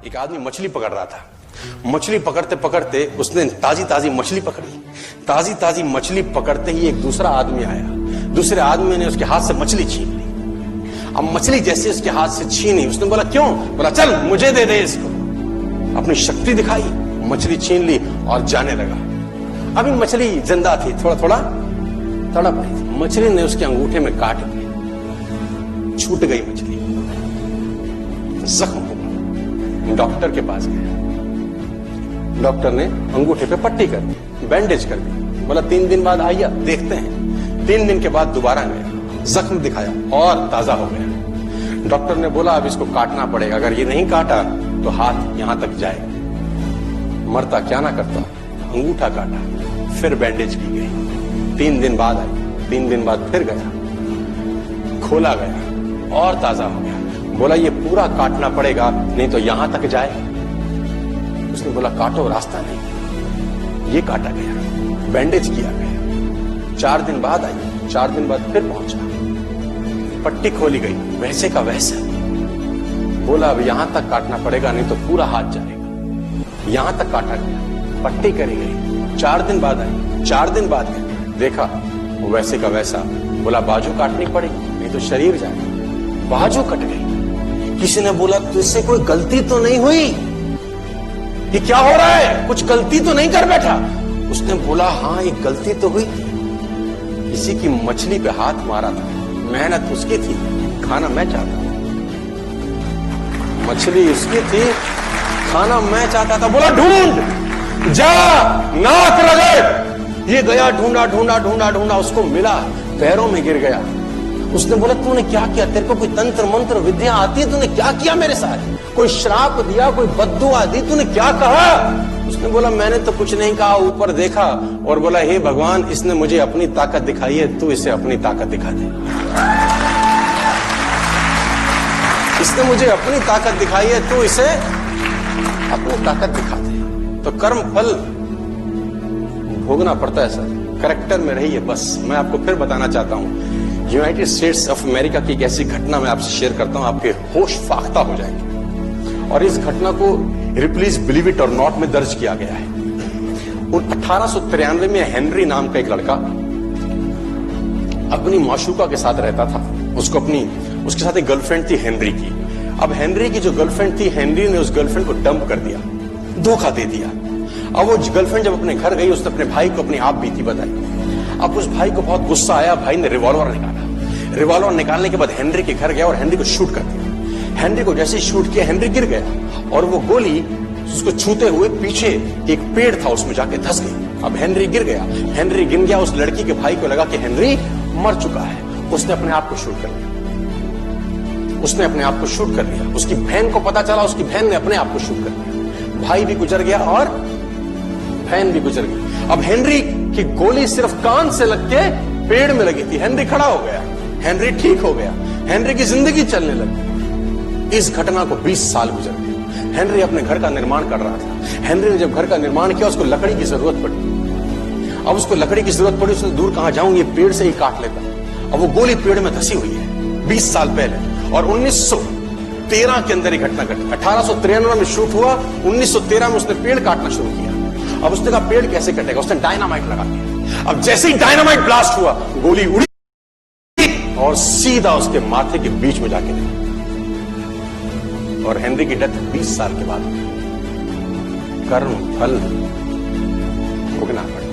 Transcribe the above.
एक आदमी मछली पकड़ रहा था। मछली पकड़ते पकड़ते उसने ताजी ताजी मछली पकड़ी। ताजी ताजी मछली पकड़ते ही एक दूसरा आदमी आया। दूसरे आदमी ने उसके हाथ से मछली छीन ली। अब मछली जैसे उसके हाथ से छीनी, उसने बोला क्यों? बोला चल मुझे दे दे इसको। अपनी शक्ति दिखाई, मछली छीन ली और जाने लगा। अभी मछली जिंदा थी, थोड़ा थोड़ा तड़प रही थी। मछली ने उसके अंगूठे में काट दिया, छूट गई मछली, जख्म हुआ। डॉक्टर के पास गया। डॉक्टर ने अंगूठे पे पट्टी कर दी, बैंडेज कर दी। बोला 3 दिन बाद आइए देखते हैं। 3 दिन के बाद दोबारा गया, जख्म दिखाया और ताजा हो गया। डॉक्टर ने बोला अब इसको काटना पड़ेगा, अगर ये नहीं काटा तो हाथ यहां तक जाएगा। मरता क्या ना करता, अंगूठा काटा, फिर बैंडेज की गई। 3 दिन बाद आई, 3 दिन बाद फिर गया, खोला गया और ताजा हो गया। बोला ये पूरा काटना पड़ेगा, नहीं तो यहां तक जाए। उसने बोला काटो, रास्ता नहीं। ये काटा गया, बैंडेज किया गया। 4 दिन बाद आई, 4 दिन बाद फिर पहुंचा, पट्टी खोली गई, वैसे का वैसा। बोला अब यहां तक काटना पड़ेगा, नहीं तो पूरा हाथ जाएगा। यहां तक काटा गया, पट्टी करी गई। 4 दिन बाद आई, 4 दिन बाद गया, देखा वैसे का वैसा। बोला बाजू काटनी पड़ेगी, नहीं तो शरीर जाएगा। बाजू कट गई। किसी ने बोला तुझसे कोई गलती तो नहीं हुई? ये क्या हो रहा है? कुछ गलती तो नहीं कर बैठा? उसने बोला हाँ एक गलती तो हुई। किसी की मछली पे हाथ मारा था, मेहनत उसकी थी, खाना मैं चाहता था। मछली उसकी थी, खाना मैं चाहता था। बोला ढूंढ, जा, नाक रगड़। ये गया, ढूंढा ढूंढा ढूंढा ढूंढा, उसको मिला, पैरों में गिर गया। उसने बोला तूने क्या किया? तेरे को कोई तंत्र मंत्र विद्या आती है? तूने क्या किया मेरे साथ? कोई श्राप दिया, कोई बद्दुआ दी? तूने क्या कहा? उसने बोला मैंने तो कुछ नहीं कहा, ऊपर देखा और बोला हे भगवान, इसने मुझे अपनी ताकत दिखाई है, तू इसे अपनी ताकत दिखा दे। इसने मुझे अपनी ताकत दिखाई है, तू इसे अपनी ताकत दिखा दे। तो कर्म फल भोगना पड़ता है सर, करेक्टर में रहिए बस। मैं आपको फिर बताना चाहता हूं, यूनाइटेड स्टेट्स ऑफ अमेरिका की एक ऐसी घटना मैं आपसे शेयर करता हूं, आपके होश फाख्ता हो जाएंगे। और इस घटना को रिप्लीज बिलीव इट और नॉट में दर्ज किया गया है। 1893 में हेनरी नाम का एक लड़का अपनी माशूका के साथ रहता था। उसके साथ एक गर्लफ्रेंड थी हेनरी की। अब हेनरी की जो गर्लफ्रेंड थी, हेनरी ने उस गर्लफ्रेंड को डंप कर दिया, धोखा दे दिया। अब वो गर्लफ्रेंड जब अपने घर गई, उसने अपने भाई को अपनी आप बीती बताई। अब उस भाई को बहुत गुस्सा आया, भाई ने रिवॉल्वर निकाला। रिवॉल्वर निकालने के बाद हेनरी के घर गया और हेनरी को शूट कर दिया। हेनरी को जैसे ही शूट किया, हेनरी गिर गया और वो गोली उसको छूते हुए पीछे एक पेड़ था, उसमें जाके धंस गई। अब हेनरी गिर गया, हेनरी गिर गया। उस लड़की के भाई को लगा कि हेनरी मर चुका है, उसने अपने आप को शूट कर लिया। उसने अपने आप को शूट कर लिया। उसकी बहन को पता चला, उसकी बहन ने अपने आप को शूट कर लिया। भाई भी गुजर गया और बहन भी गुजर गई। अब हेनरी की गोली सिर्फ कान से लग के पेड़ में लगी थी। हेनरी खड़ा हो गया, हेनरी ठीक हो गया, हेनरी की जिंदगी चलने लगी। इस घटना को 20 साल गुजर गए। हेनरी अपने घर का निर्माण कर रहा था। हेनरी ने जब घर का निर्माण किया, उसको लकड़ी की जरूरत पड़ी। अब उसको लकड़ी की जरूरत पड़ी, उसने दूर कहां जाऊं, ये पेड़ से ही काट लेता। अब वो गोली पेड़ में धसी हुई है 20 साल पहले। और 1913 के अंदर ये घटना घटी। 1893 में शूट हुआ, 1913 में उसने पेड़ काटना शुरू किया। अब उसने कहा पेड़ कैसे कटेगा? उसने डायनामाइट लगा दिया। अब जैसे ही डायनामाइट ब्लास्ट हुआ, गोली उड़ी और सीधा उसके माथे के बीच में जाके लगी। और हेनरी की डेथ 20 साल के बाद। कर्म फल भोगना पड़ा।